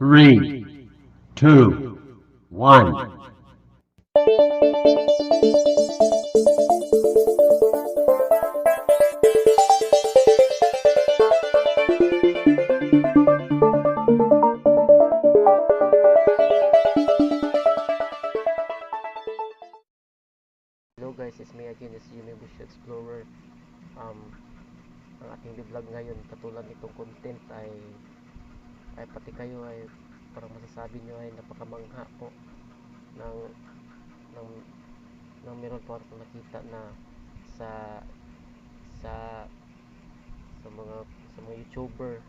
3, 2, 1. Hello guys, it's me again, it's Universe Explorer. Ang ating vlog ngayon, katulad nitong content ay pati kayo ay parang masasabi nyo ay napakamangha po ng meron po ako nakita na sa mga YouTuber.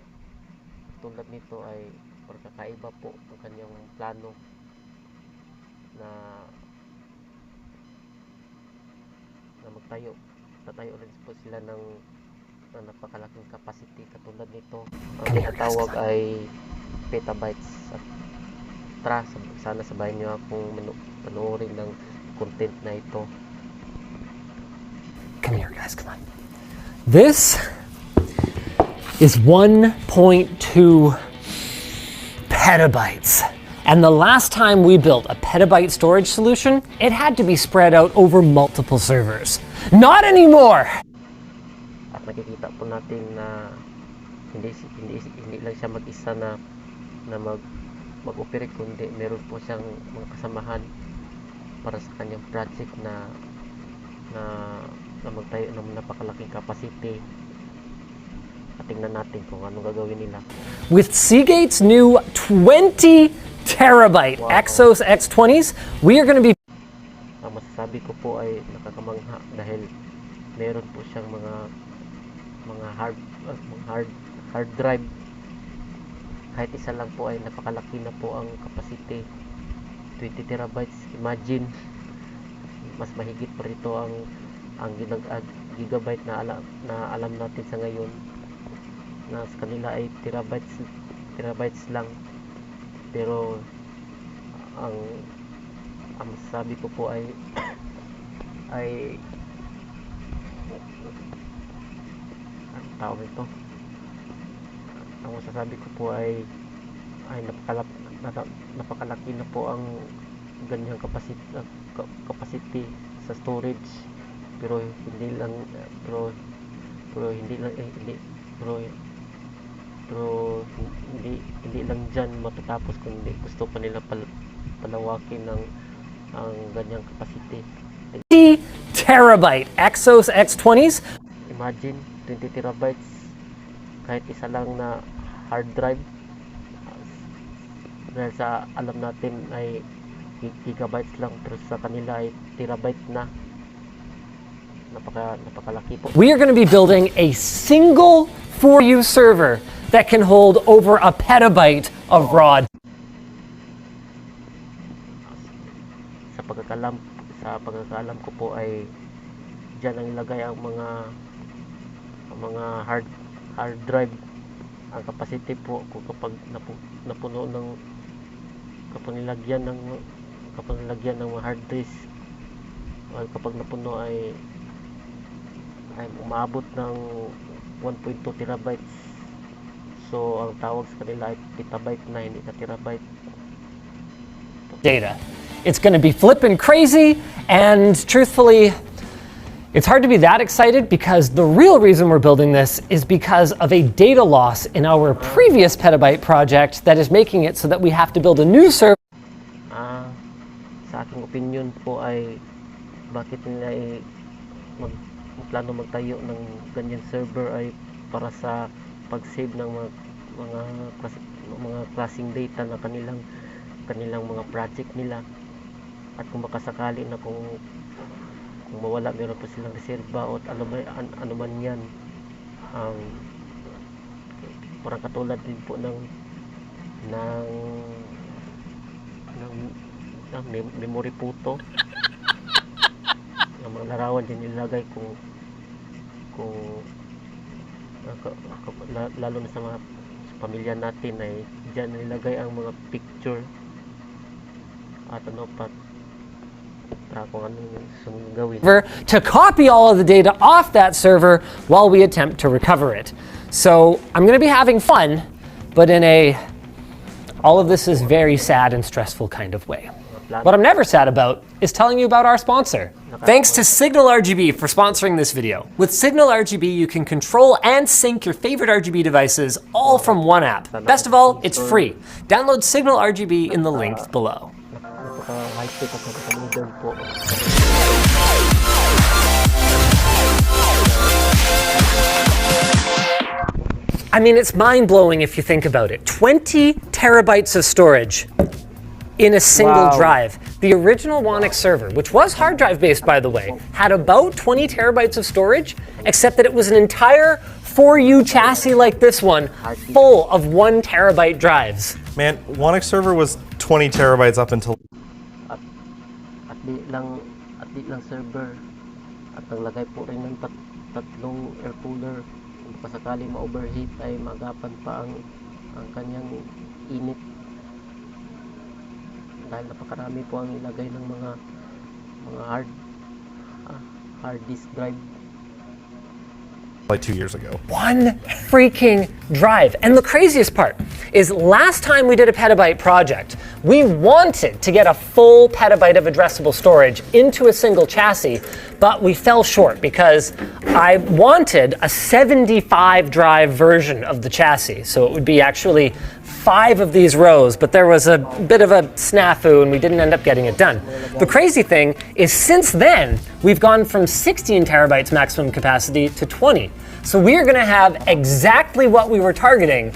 Katulad nito ay parang kakaiba po ang kanyang plano na tatayo rin po sila ng napakalaking capacity. Katulad nito, ang tinatawag ay Petabytes. At tara, sana sabayan nyo akong panoorin ng content na ito. Come here guys, come on. This is 1.2 petabytes. And the last time we built a petabyte storage solution, it had to be spread out over multiple servers. Not anymore! At nakikita po natin na hindi lang siya mag-isa na mag-operate, kundi meron po siyang mga kasamahan para sa kanyang project na magtayo ng napakalaking capacity. At tingnan natin kung anong gagawin nila. With Seagate's new 20 terabyte Exos X20s, we are going to be... Ang masasabi ko po ay nakakamangha dahil meron po siyang mga hard drive. Kahit isa lang po ay napakalaki na po ang capacity, 20 terabytes. Imagine, mas mahigit pa rito ang gigabyte na alam natin sa ngayon, na sa kanila ay terabytes lang. Pero ang masasabi ko po ay ang tawag ito, ang masasabi ko po ay napakalaki na po ang ganyang capacity sa storage. Pero hindi lang dyan matatapos, kundi gusto pa nila palawakin ang ganyang capacity. 20 terabyte Exos X20s. Imagine 20 terabytes, kahit isa lang na hard drive, dahil sa alam natin ay gigabytes lang, pero sa kanila ay terabyte na. Napakalaki po. We are going to be building a single 4U server that can hold over a petabyte of raw. Sa pagkakalam ko po ay diyan ang ilagay ang mga hard drive. Ang capacity po kung kapag napuno ng kapag nilagyan ng mga hard disk, kapag napuno ay umabot ng 1.2 terabytes. So ang tawag sa kanila ay petabyte na, hindi na terabyte. Data. It's going to be flippin' crazy, and truthfully, it's hard to be that excited because the real reason we're building this is because of a data loss in our previous petabyte project that is making it so that we have to build a new server. Sa aking opinion po ay bakit nila plano magtayo ng ganyan server ay para sa pag-save ng mga klaseng data na kanilang mga project nila. At kung makasakali na kung mawala, meron po silang reserba o ano man yan, parang katulad din po ng memory puto. Ang mga larawan din nilagay lalo na sa mga pamilya natin ay diyan nilagay ang mga picture at ano pa kung ano yung gawin. To copy all of the data off that server while we attempt to recover it. So I'm going to be having fun, but in a All of this is very sad and stressful kind of way. What I'm never sad about is telling you about our sponsor. Thanks to Signal RGB for sponsoring this video. With Signal RGB, you can control and sync your favorite RGB devices all from one app. Best of all, it's free. Download Signal RGB in the link below. Napaka-high-tech at napaka-modern po. I mean, it's mind-blowing if you think about it. 20 terabytes of storage in a single drive. The original Wanix server, which was hard drive based by the way, had about 20 terabytes of storage, except that it was an entire 4U chassis like this one, full of 1 terabyte drives. Man, Wanix server was 20 terabytes up until... At di lang server. At naglagay po rin ng tatlong air cooler. Kung pasakali ma-overheat ay magapan pa ang kanyang init. Dahil napakarami po ang ilagay ng mga hard disk drive. like 2 years ago. 1 freaking drive. And the craziest part is last time we did a petabyte project, we wanted to get a full petabyte of addressable storage into a single chassis, but we fell short because I wanted a 75 drive version of the chassis. So it would be actually 5 of these rows, but there was a bit of a snafu and we didn't end up getting it done. The crazy thing is since then, we've gone from 16 terabytes maximum capacity to 20. So we are going to have exactly what we were targeting,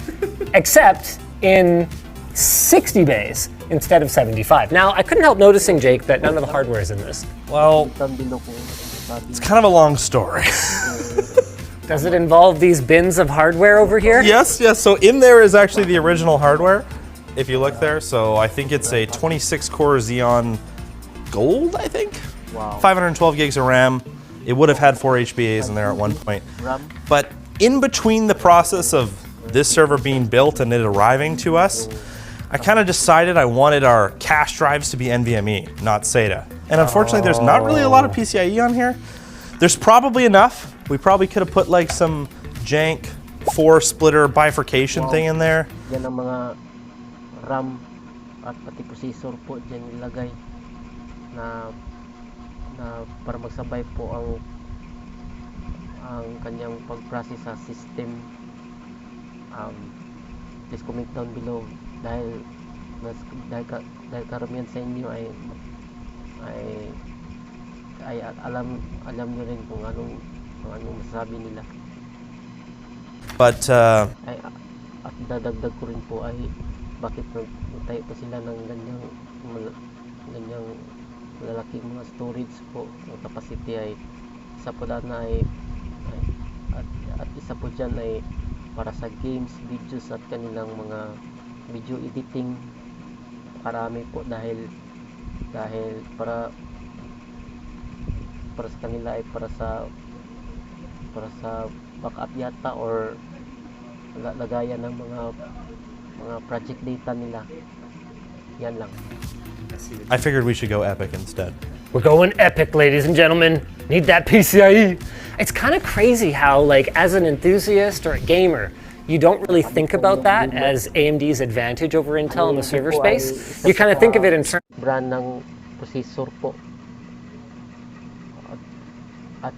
except in 60 bays instead of 75. Now, I couldn't help noticing, Jake, that none of the hardware is in this. Well, it's kind of a long story. Does it involve these bins of hardware over here? Yes. So in there is actually the original hardware, if you look there. So I think it's a 26-core Xeon Gold, I think? Wow. 512 gigs of RAM. It would have had 4 HBAs in there at one point. But in between the process of this server being built and it arriving to us, I kind of decided I wanted our cache drives to be NVMe, not SATA. And unfortunately, there's not really a lot of PCIe on here. There's probably enough. We probably could have put like some jank 4-splitter bifurcation thing in there. Yan ang mga RAM at pati processor po dyan ilagay na para magsabay po ang kanyang pag-process sa system. Please comment down below dahil karamihan sa inyo ay alam nyo rin kung anong masasabi nila. But at dadagdag ko rin po ay bakit nagtayo pa sila ng ganyang malalaking mga storage po. Ang capacity ay isa po daan ay at isa po dyan ay para sa games, videos at kanilang mga video editing. Karami po dahil para sa kanila ay para sa backup yata or lagayan ng mga project data nila. Yan lang. I figured we should go Epic instead. We're going epic, ladies and gentlemen. Need that PCIe. It's kind of crazy how, like, as an enthusiast or a gamer, you don't really think about that as AMD's advantage over Intel in the server space. You kind of think of it in terms brand ng processor po. At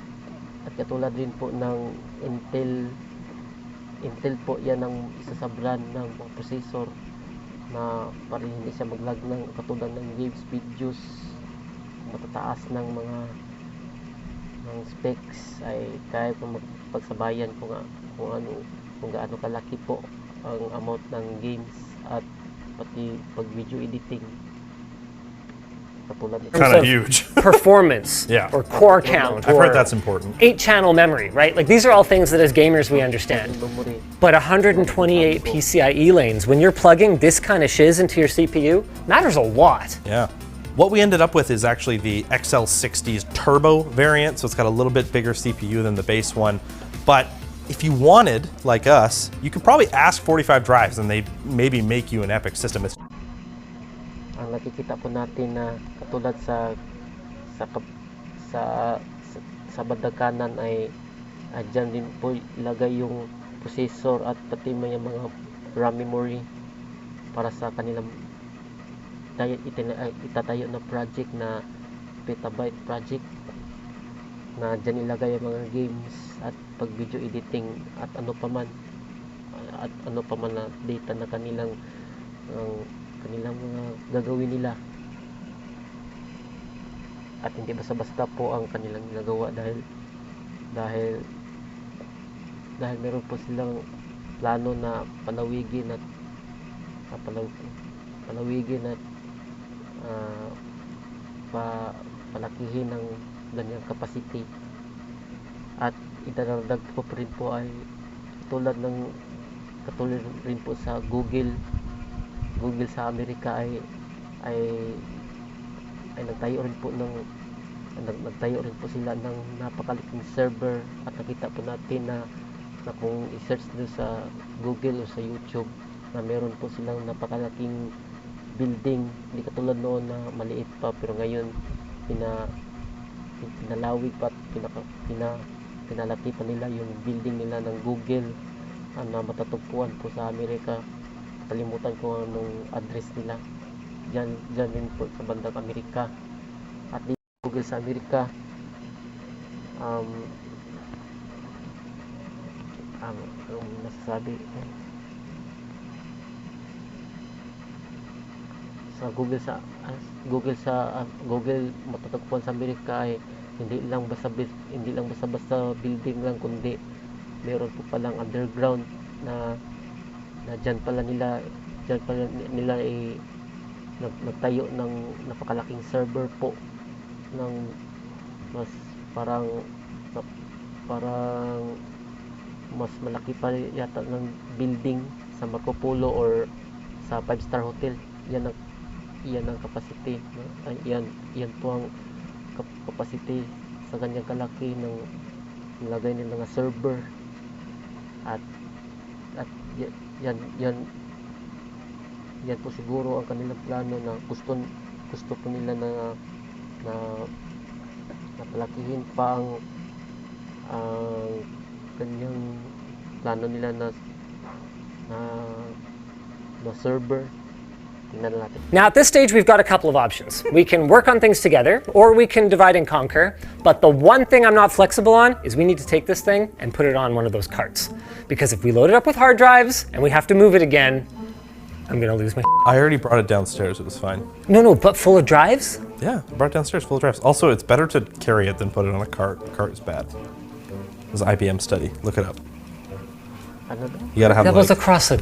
katulad din po ng Intel po, yan ang isa sa brand ng processor na para hindi siya maglag ng katulad ng games, videos, matataas ng mga specs ay kaya po magpagsabayan kung gaano kalaki po ang amount ng games at pati pag video editing. Kind of huge. performance or core count. I've heard that's important. 8-channel memory, right? Like these are all things that as gamers we understand. But 128 PCIe lanes, when you're plugging this kind of shiz into your CPU, matters a lot. Yeah. What we ended up with is actually the XL60's turbo variant, so it's got a little bit bigger CPU than the base one. But if you wanted, like us, you could probably ask 45 drives and they maybe make you an Epic system. Ang nakikita po natin na katulad sa bandang kanan ay dyan din po ilagay yung processor at pati may mga RAM memory para sa kanilang itatayo na project na Petabyte project, na dyan ilagay ang mga games at pag video editing at ano pa man na data na kanilang mga gagawin nila. At hindi basta-basta po ang kanilang ginagawa dahil meron po silang plano na palawigin at palakihin ng ganyang capacity. At idadagdag po rin po ay katulad rin po sa Google sa Amerika ay nagtayo rin po sila ng napakalaking server. At nakita po natin na kung i-search nyo sa Google o sa YouTube na meron po silang napakalaking building, hindi katulad noon na maliit pa, pero ngayon pinalawig pa at pinalaki pa nila yung building nila ng Google na matatagpuan po sa Amerika. Kalimutan ko anong address nila. Diyan din po sa bandang Amerika. At dito Google sa Amerika, anong nasasabi sa Google matatagpuan sa Amerika ay hindi lang basta building lang, kundi meron po palang underground na dyan pala nila nagtayo ng napakalaking server po ng mas parang mas malaki pa yata ng building sa Marco Polo or sa 5-star hotel. Yan ang capacity, no? Yan po ang capacity sa ganyang kalaki ng nilagay nila ng server. At yan po siguro ang kanilang plano na gusto po nila na palakihin pa ang kanyang plano nila na server. Now at this stage we've got a couple of options. We can work on things together, or we can divide and conquer. But the one thing I'm not flexible on is we need to take this thing and put it on one of those carts. Because if we load it up with hard drives and we have to move it again, I'm gonna lose my I already brought it downstairs, it was fine. No, but full of drives? Yeah, I brought it downstairs full of drives. Also, it's better to carry it than put it on a cart. A cart is bad. It was an IBM study, look it up. You gotta have That was across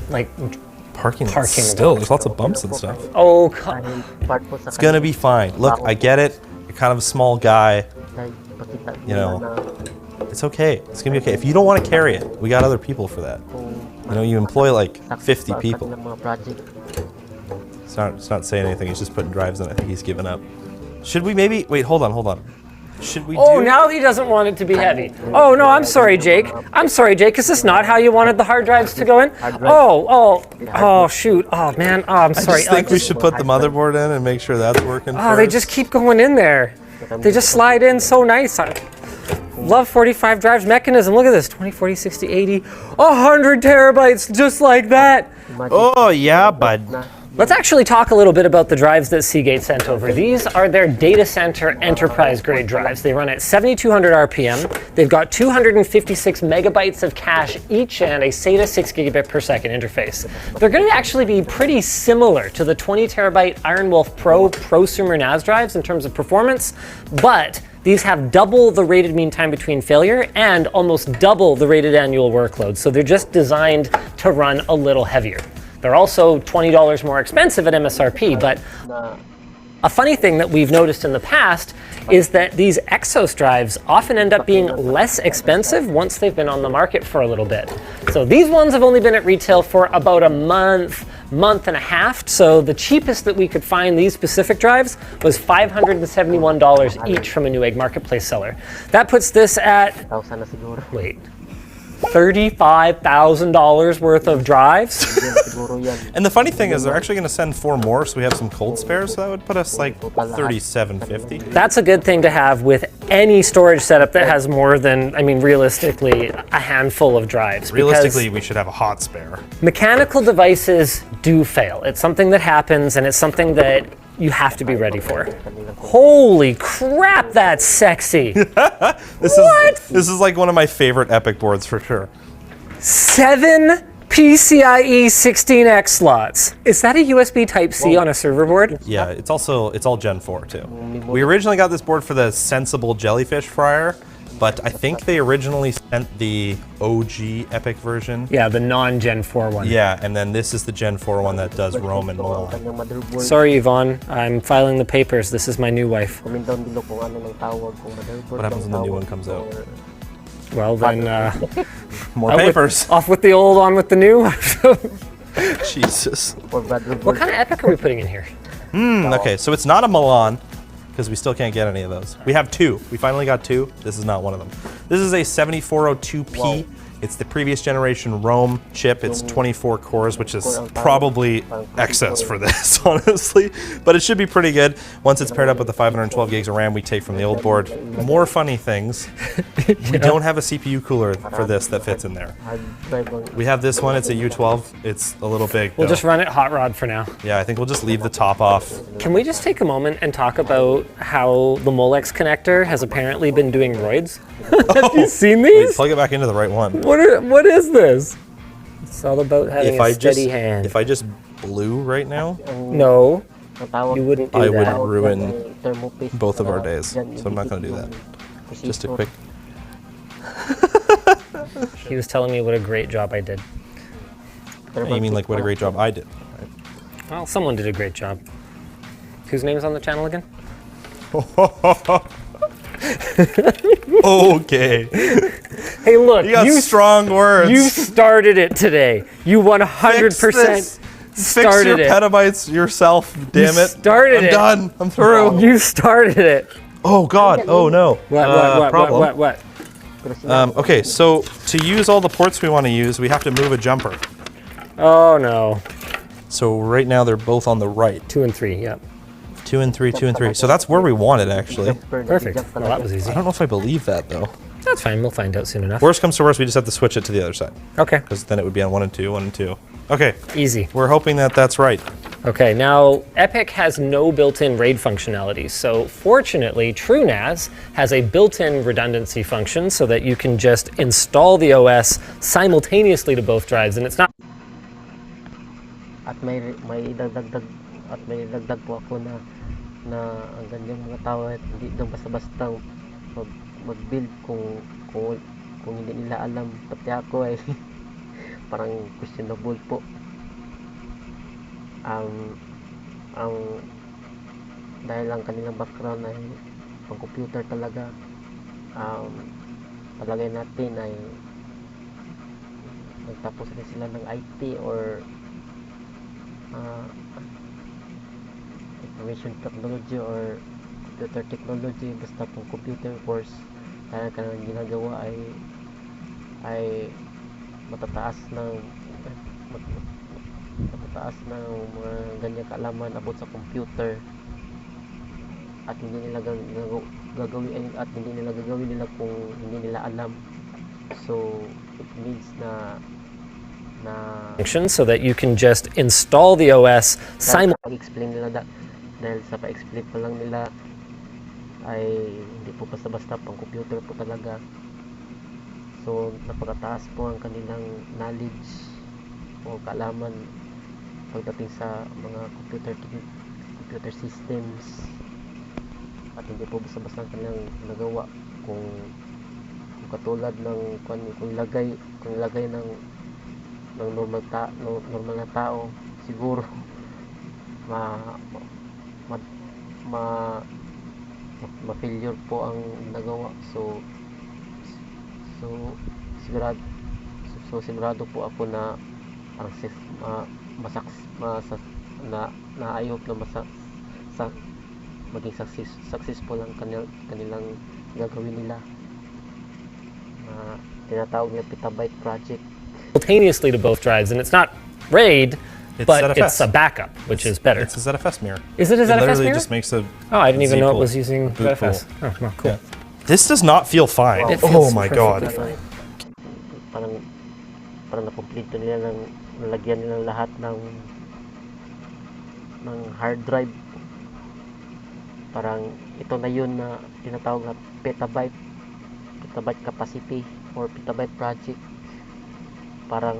parking parking still, lot. there's lots of bumps and stuff. Oh, It's gonna be fine. Look, I get it. You're kind of a small guy. You know, it's okay. It's gonna be okay. If you don't want to carry it, we got other people for that. You know, you employ like 50 people. It's not saying anything. He's just putting drives in. I think he's given up. Should we maybe wait? Hold on. Should we? Oh, now he doesn't want it to be heavy. Oh no, I'm sorry, Jake. Is this not how you wanted the hard drives to go in? Oh, shoot. Oh man. Oh, I'm sorry. I just think we should put the motherboard in and make sure that's working. Oh, they just keep going in there. They just slide in so nice. I love 45 drives mechanism. Look at this, 20, 40, 60, 80, 100 terabytes, just like that. Oh yeah, bud. Let's actually talk a little bit about the drives that Seagate sent over. These are their data center enterprise grade drives. They run at 7,200 RPM. They've got 256 megabytes of cache each and a SATA 6 gigabit per second interface. They're going to actually be pretty similar to the 20 terabyte Iron Wolf Pro prosumer NAS drives in terms of performance, but these have double the rated mean time between failure and almost double the rated annual workload. So they're just designed to run a little heavier. They're also $20 more expensive at MSRP, but a funny thing that we've noticed in the past is that these Exos drives often end up being less expensive once they've been on the market for a little bit. So these ones have only been at retail for about a month and a half. So the cheapest that we could find these specific drives was $571 each from a Newegg marketplace seller. That puts this at, wait, $35,000 worth of drives? Yan, siguro yan. And the funny thing is they're actually going to send 4 more, so we have some cold spares, so that would put us like 3750. That's a good thing to have with any storage setup that has more than, I mean, realistically, a handful of drives. Realistically, we should have a hot spare. Mechanical devices do fail. It's something that happens, and it's something that you have to be ready for. Holy crap, that's sexy. This is like one of my favorite Epic boards for sure. 7 PCIe 16X slots. Is that a USB Type-C on a server board? Yeah, it's all Gen 4 too. We originally got this board for the Sensible Jellyfish fryer, but I think they originally sent the OG Epic version. Yeah, the non-Gen 4 one. Yeah, and then this is the Gen 4 one that does Roam and Mole. Sorry, Yvonne. I'm filing the papers. This is my new wife. Comment down below kung ano ng tawag, kung motherboard What happens bang when the new tawag one comes out? or- Well, then, More papers. off with the old, on with the new. Jesus. or motherboard. What kind of Epic are we putting in here? Okay, so it's not a Milan, because we still can't get any of those. We have 2. We finally got 2. This is not one of them. This is a 7402P. Wow. It's the previous generation Rome chip. It's 24 cores, which is probably excess for this, honestly. But it should be pretty good. Once it's paired up with the 512 gigs of RAM we take from the old board. More funny things. We don't have a CPU cooler for this that fits in there. Hard drive ang- We have this one. It's a U12. It's a little big, We'll though. just run it hot rod for now. Yeah, I think we'll just leave the top off. Can we just take a moment and talk about how the Molex connector has apparently been doing roids? Have you seen Wait, these? plug it back into the right one. What is this? It's all about having If a I steady just hand. if I just blew right now, No, ang tawag- you wouldn't do I that. would ruin ng thermopaste both of our na days. dyan, So I'm not going to do that. Just a quick. He was telling me what a great job I did. You mean like what a great job I did? Well, someone did a great job. Whose name's on the channel again? Okay. Hey, look, You got strong words. you started it today. You 100% Fix started your it. petabytes yourself, damn it. started I'm it. done. I'm through. You started it. Oh God. Oh no. Problem. What? Okay, so to use all the ports we want to use, we have to move a jumper. Oh no. So right now they're both on the right. 2 and 3, yeah. 2 and 3, 2 and 3. So that's where we want it actually. Perfect. Well, that was easy. I don't know if I believe that though. That's fine. We'll find out soon enough. Worst comes to worst, we just have to switch it to the other side. Okay. Because then it would be on 1 and 2, 1 and 2. Okay, Easy. we're hoping that that's right. Okay, now Epic has no built-in RAID functionality, so fortunately TrueNAS has a built-in redundancy function so that you can just install the OS simultaneously to both drives, and it's not At may dagdag po ako na ang ganyang mga tao at hindi lang basta-basta mag-build kung hindi nila alam, pati ako ay parang questionable po. Ang dahil ang kanilang background ay pang computer talaga, palagay natin ay nagtapos rin sila ng IT or information technology or computer technology, basta pang computer course. Dahil kanilang ginagawa ay matataas ng mga ganyang kaalaman about sa computer at hindi nila gagawin nila kung hindi nila alam. So it means na function so that you can just install the OS dahil sa pag-explain nila dahil sa pag-explain pa lang nila ay hindi po basta-basta pang computer po talaga. So napakataas po ang kanilang knowledge o kaalaman pagdating sa mga computer systems at hindi po basta-basta ang kanilang nagawa kung katulad ng kung ilagay ng normal na tao, siguro ma-failure po ang nagawa. So sigurado po ako na naayop na maging successful ang kanilang gagawin nila. tinatawag niya Petabyte project. Simultaneously to both drives, and it's not RAID, but ZFS. it's a backup, which is better. It's a ZFS mirror. Is it a ZFS literally mirror? just makes a Oh, I didn't even know it Z-pool was using boot ZFS. pool. Oh, well, cool. Yeah. This does not feel fine. It Oh feels my perfectly god. fine. Parang nakomplito nila nalagyan nila lahat ng hard drive. Parang ito na yun na tinatawag na Petabyte capacity or Petabyte project. Parang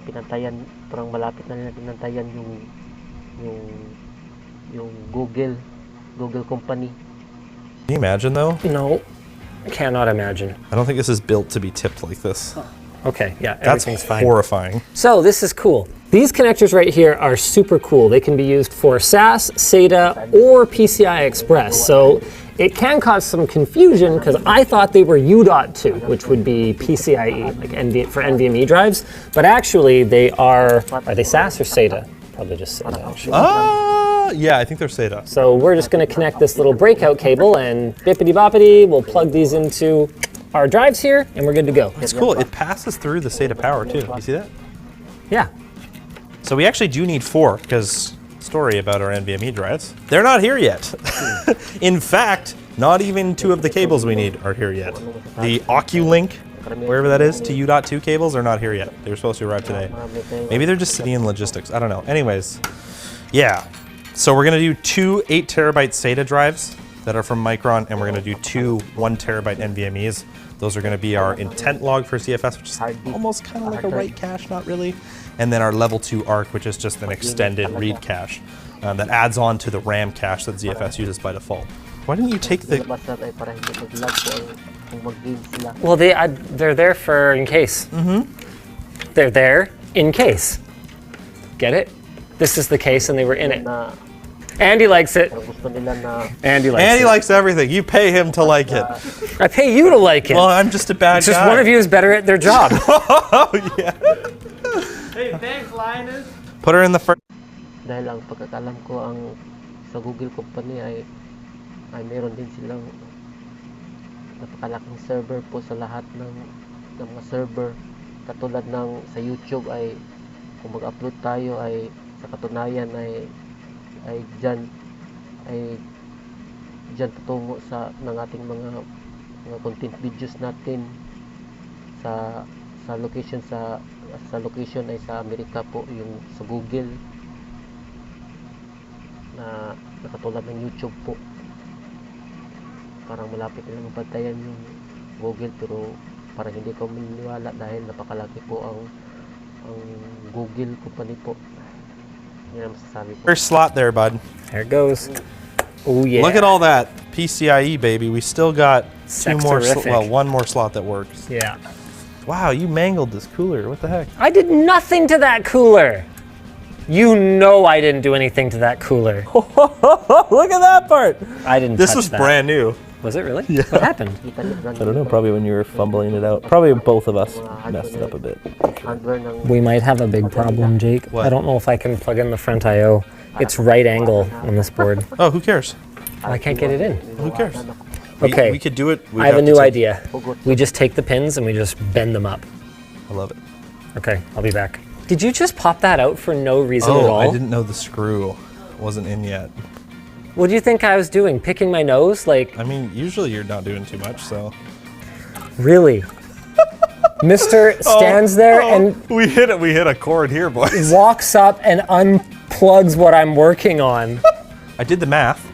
pinantayan, parang malapit na nila pinantayan yung Google company. Can you imagine though? No, cannot imagine. I don't think this is built to be tipped like this. Okay, yeah, That's everything's fine. horrifying. So this is cool. These connectors right here are super cool. They can be used for SAS, SATA, or PCI Express. So it can cause some confusion because I thought they were U.2, which would be PCIe, like for NVMe drives. But actually they are they SAS or SATA? Probably just SATA, actually. Yeah, I think they're SATA. So we're just going to connect this little breakout cable and bippity boppity, we'll plug these into our drives here and we're good to go. It's cool. It passes through the SATA power too. You see that? Yeah. So we actually do need 4 because story about our NVMe drives. They're not here yet. In fact, not even 2 of the cables we need are here yet. The OcuLink, wherever that is, to U.2 cables are not here yet. They were supposed to arrive today. Maybe they're just sitting in logistics. I don't know. Anyways, yeah. So we're gonna do 2 8 terabyte SATA drives that are from Micron, and we're gonna do 2 1 terabyte NVMEs. Those are gonna be our intent log for CFS, which is almost kind of like a write cache, not really. And then our level 2 ARC, which is just an extended read cache that adds on to the RAM cache that ZFS uses by default. Why didn't you take the... Well, they're there for in case. Mm-hmm. They're there in case. Get it? This is the case, and they were in it. Andy likes it. Andy likes everything. You pay him to like it. I pay you to like it. Well, I'm just a bad It's guy. just one of you is better at their job. Oh, yeah. Hey, thanks, Linus. Put her in the first... Dahil ang pagkakalam ko ang sa Google company ay meron din silang napakalaking server po sa lahat ng mga server. Katulad ng sa YouTube ay kung mag-upload tayo ay sa katunayan ay diyan tutungo sa ng ating mga content videos natin sa location ay sa Amerika po, yung sa Google na nakatulad ng YouTube po. Parang malapit nilang bantayan yung Google, pero parang hindi ko maniniwala dahil napakalaki po ang Google company po. Yan ang masasabi ko. First slot there, bud. There it goes. Oh yeah. Look at all that PCIe, baby. We still got 2 more, Sexterific. 1 more slot that works. Yeah. Wow, you mangled this cooler. What the heck? I did nothing to that cooler. You know I didn't do anything to that cooler. Look at that part. I didn't This touch was that. brand new. Was it really? Yeah. What happened? I don't know, probably when you were fumbling it out. Probably both of us messed it up a bit. Hardware ng We might have a big problem, Jake. What? I don't know if I can plug in the front I/O. It's right angle on this board. Oh, who cares? I can't get it in. Who cares? Okay. We could do it. We'd I have a to new take- idea. We just take the pins and we just bend them up. I love it. Okay, I'll be back. Did you just pop that out for no reason at Oh, all? I didn't know the screw wasn't in yet. What do you think I was doing? Picking my nose? Like, I mean, usually you're not doing too much, so. really? Mr. stands there and we hit it. We hit a chord here, boys. walks up and unplugs what I'm working on. I did the math.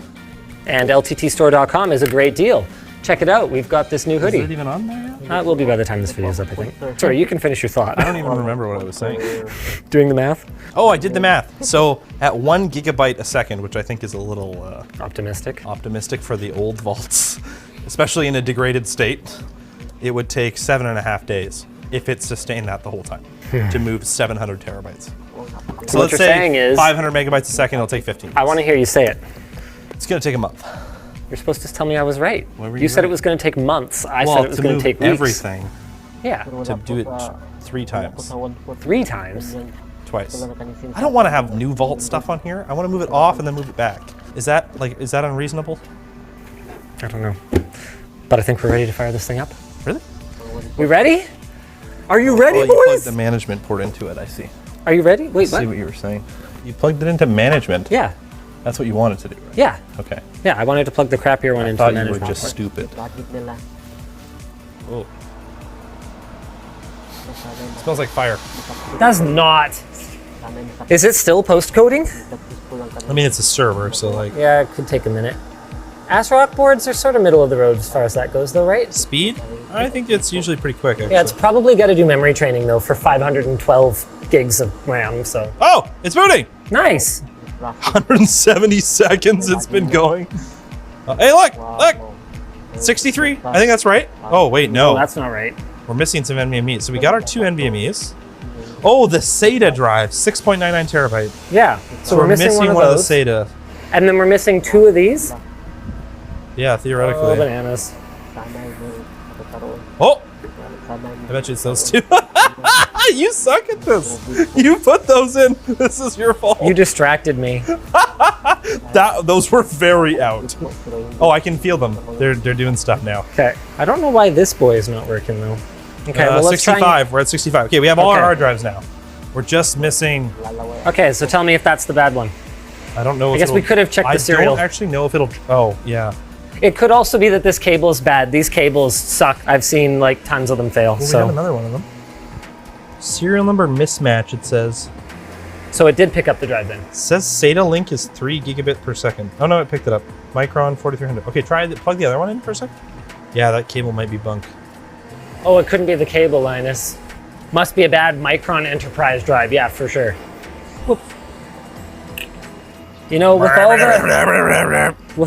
And LTTstore.com is a great deal. Check it out. We've got this new Is hoodie. it even on there yet? It will be by the time this video is up, I think. Sorry, you can finish your thought. I don't even remember what I was saying. Doing the math? Oh, I did the math. So at 1 gigabyte a second, which I think is a little Optimistic. optimistic for the old vaults, especially in a degraded state, it would take 7.5 days if it sustained that the whole time to move 700 terabytes. So what let's you're say saying is- 500 megabytes a second, it'll take 15 I want to hear you say it. It's going to take a month. You're supposed to tell me I was right. Why were You you said it right? was going to take months. I Well, said it was to going move to take weeks. everything, Yeah, to do it 3 times, 3 times. twice. I don't want to have new vault stuff on here. I want to move it off and then move it back. Is that unreasonable? I don't know. But I think we're ready to fire this thing up. Really? We ready? Are you ready, Oh, you plugged boys? the management port into it, I see. Are you ready? Wait, See what? what you were saying. You plugged it into management. Yeah, That's what you wanted to do, right? yeah, Okay. yeah. I wanted to plug the crappier one I into thought the you were management just port. stupid. Logic nila. Oh. Smells like fire. Does not. Sana yung Is it still post-coding? successful lang kami. I mean, it's a server, so like Yeah, it could take a minute. ASRock boards are sort of middle of the road as far as that goes, though, right? speed. I think it's usually pretty quick. Actually. Yeah, it's probably got to do memory training though for 512 gigs of RAM. So Oh, it's booting. nice. 170 seconds it's been going. Hey, look, look. 63. I think that's right. Oh wait, Oh, no, that's not right. we're missing some NVMe. So we got our 2 NVMe's. Oh, the SATA drive, 6.99 terabyte. Yeah. So we're missing one of the those, SATA. and then we're missing 2 of these. Yeah, Oh, theoretically. bananas. Sana yung magkakaroon. Oh, Sana I bet you it's those two. You suck at this. You put those in. This is your fault. You distracted me. Those were very out. Oh, I can feel them. They're doing stuff now. Okay. I don't know why this boy is not working though. Okay. Well, let's 65. try. And... We're at 65. Okay, we have all Okay. our hard drives now. We're just missing. lalaway. Okay. So tell me if that's the bad one. I don't know. I if guess we it'll- could have checked the I serial. don't actually know if it'll. Oh, yeah. It could also be that this cable is bad. These cables suck. I've seen like tons of them fail. Well, we have So another one of them. Serial number mismatch. It says. it did pick up the drive then. It says SATA link is 3 gigabit per second. Oh no, it picked it up. Micron 4300. Okay, plug the other one in for a sec. Yeah, that cable might be bunk. Oh, it couldn't be the cable, Linus. Must be a bad Micron Enterprise drive. Yeah, for sure. Whoop. You know, with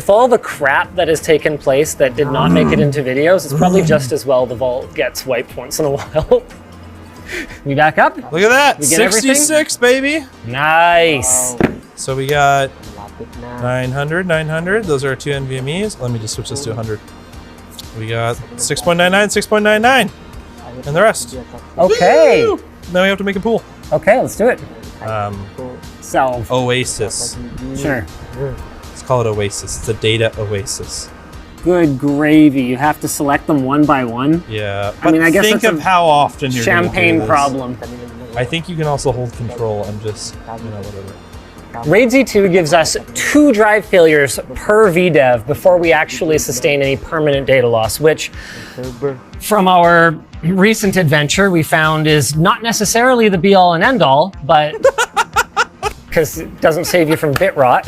all the crap that has taken place that did not make it into videos, it's probably just as well the vault gets wiped once in a while. We back up? Look at that. We get everything? 66, baby. Nice. So we got Lapit na. 900, 900. Those are our 2 NVMe's. Let me just switch this to 100. We got 6.99, 6.99, and the rest. Okay. Woo! Now we have to make a pool. Okay, let's do it. So, Salve. Oasis. Sure. Let's call it Oasis. It's a data oasis. Good gravy. You have to select them one by one. Yeah. I mean, I guess think that's of a how often you're gonna do Champagne this. problem. I think you can also hold control and just, whatever. RAID Z2 gives us 2 drive failures per VDEV before we actually sustain any permanent data loss, which server. from our recent adventure we found is not necessarily the be all and end all, but because it doesn't save you from bit rot.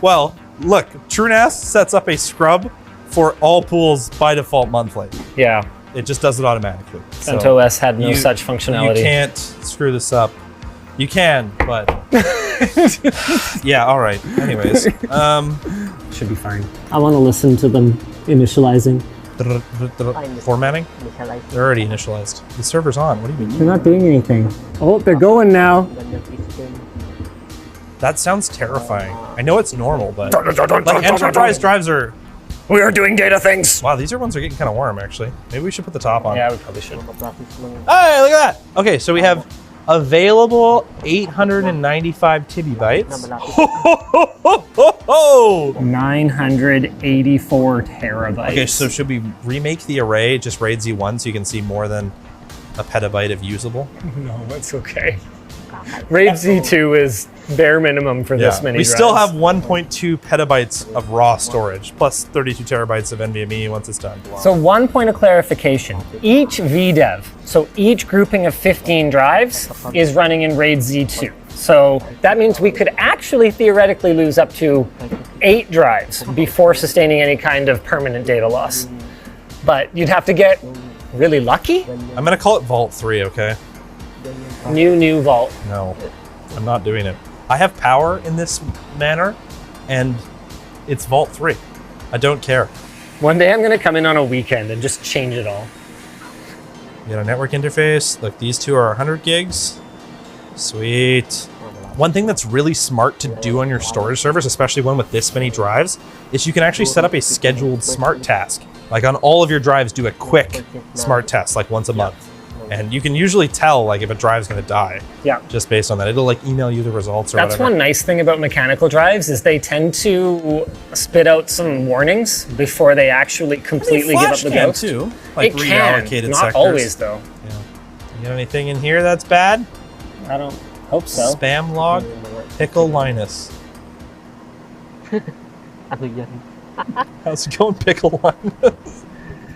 Well, look, TrueNAS sets up a scrub for all pools by default monthly. Yeah, It just does it automatically. So CentOS had no you- such functionality. You can't screw this up. You can, but yeah. All right. Anyways, Should be fine. I want to listen to them initializing. formatting. Initialize. They're already initialized. The server's on. What do you mean? They're not doing anything. Oh, they're going now. Ganyan system. That sounds terrifying. I know it's normal, but like enterprise drives are. We are doing data things. Wow, these ones are getting kind of warm actually. Maybe we should put the top on. Yeah, we probably should. Process ng Hey, look at that. Okay, so we have available 895 Terabytes. na malapit. 984 terabytes. Okay, so should we remake the array just RAID Z1 so you can see more than a petabyte of usable? No, it's okay. RAID Z2 is bare minimum for this many we drives. still have 1.2 petabytes of raw storage plus 32 terabytes of NVMe once it's done. So one point of clarification. Each VDEV, so each grouping of 15 drives, is running in RAID Z2. So that means we could actually theoretically lose up to 8 drives before sustaining any kind of permanent data loss. But you'd have to get really lucky. I'm gonna call it Vault 3, okay? New vault. No, I'm not doing it. I have power in this manner, and it's Vault 3. I don't care. One day I'm gonna come in on a weekend and just change it all. You got a network interface. Look, these two are 100 gigs. Sweet. One thing that's really smart to do on your storage servers, especially one with this many drives, is you can actually set up a scheduled smart task. Like on all of your drives, do a quick smart test, like once a month. And you can usually tell like if a drive's going to die. Yeah. Just based on that. It'll like email you the results or That's whatever. one nice thing about mechanical drives is they tend to spit out some warnings before they actually completely give up the can ghost. too. Like It can, reallocated not sectors. always though. Yeah. You got anything in here that's bad? I don't hope so. Spam log, pickle Linus. Ano yan? How's it going, pickle Linus?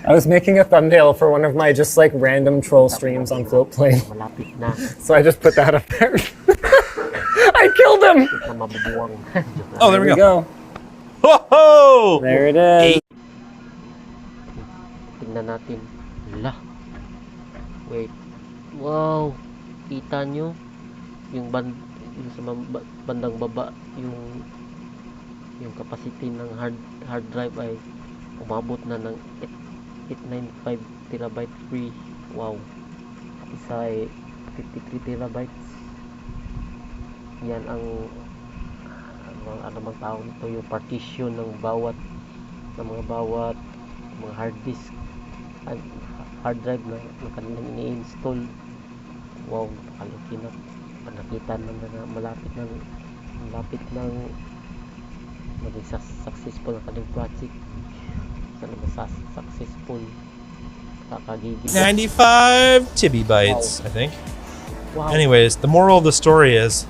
I was making a thumbnail for one of my just like random troll streams on Floatplane, Malapit na. so I just put that up there. I killed him! Na mabubuwang. Oh, there we go. go. Whoa! There it is. Tingnan natin. Hala. Wait. Wow. Kita nyo? Yung sa bandang baba, yung capacity ng hard drive ay umabot na ng 895 terabyte free. Wow. Isa ay 53 terabytes. Yan ang ano mang tawag nito, yung partition ng mga hard disk hard drive na kanilang ini-install. Wow, nakalaki na. Nakita na malapit ng maging successful ang kanilang project. Sana successful. Kakagigil. 95 Terabytes, I think. Wow. Anyways, the moral of the story is,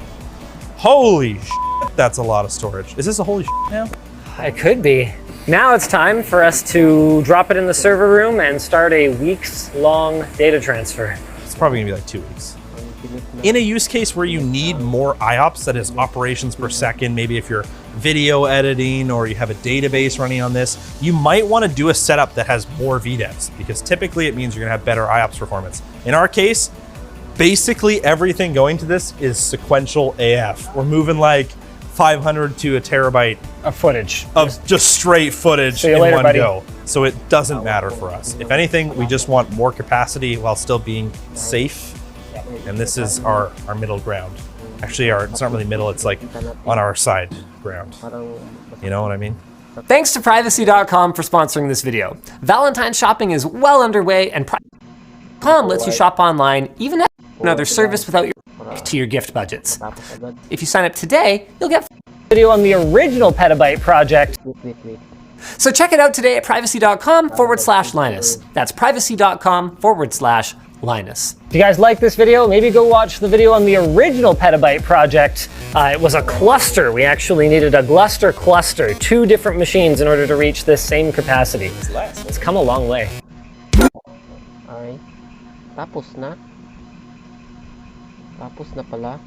holy shit, that's a lot of storage. Is this a holy shit now? It could be. Now it's time for us to drop it in the server room and start a weeks-long data transfer. It's probably gonna be like 2 weeks. In a use case where you need more IOPS, that is operations per second, maybe if you're video editing or you have a database running on this, you might want to do a setup that has more VDEVs, because typically it means you're gonna have better IOPS performance. In our case, basically everything going to this is sequential AF. We're moving like 500 to a terabyte Of footage. of just straight footage See you in later, one buddy. go. So it doesn't matter for us. If anything, we just want more capacity while still being safe. And this is our middle ground. Actually, it's not really middle, it's like on our side ground. You know what I mean? Thanks to privacy.com for sponsoring this video. Valentine's shopping is well underway, and privacy.com lets you shop online even at another service without to your gift budgets. If you sign up today, you'll get video on the original Petabyte project. Wait. So check it out today at privacy.com/Linus. That's privacy.com/Linus. If you guys like this video, maybe go watch the video on the original Petabyte project. It was a cluster. We actually needed a Gluster cluster, 2 different machines in order to reach this same capacity. It's come a long way. Ay. Tapos na pala.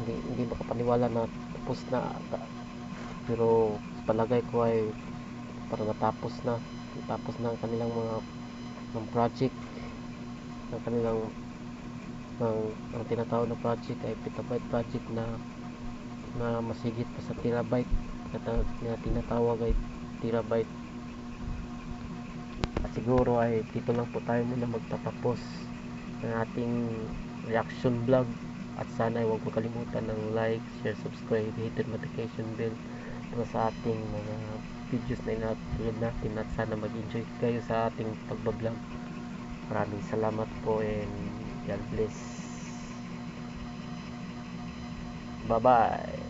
Hindi makapaniwala na tapos na ata. Pero palagay ko ay para natapos na ang kanilang ng project, ng kanilang ang tinatawag na project ay Petabyte project na mas higit pa sa terabyte na tinatawag ay terabyte. At siguro ay dito lang po tayo muna magtatapos ng ating reaction vlog, at sana ay huwag mo kalimutan ng like, share, subscribe, hit the notification bell para sa ating mga videos na inatulad natin, at sana mag-enjoy kayo sa ating pagbablog. Maraming salamat po and God bless. Bye bye.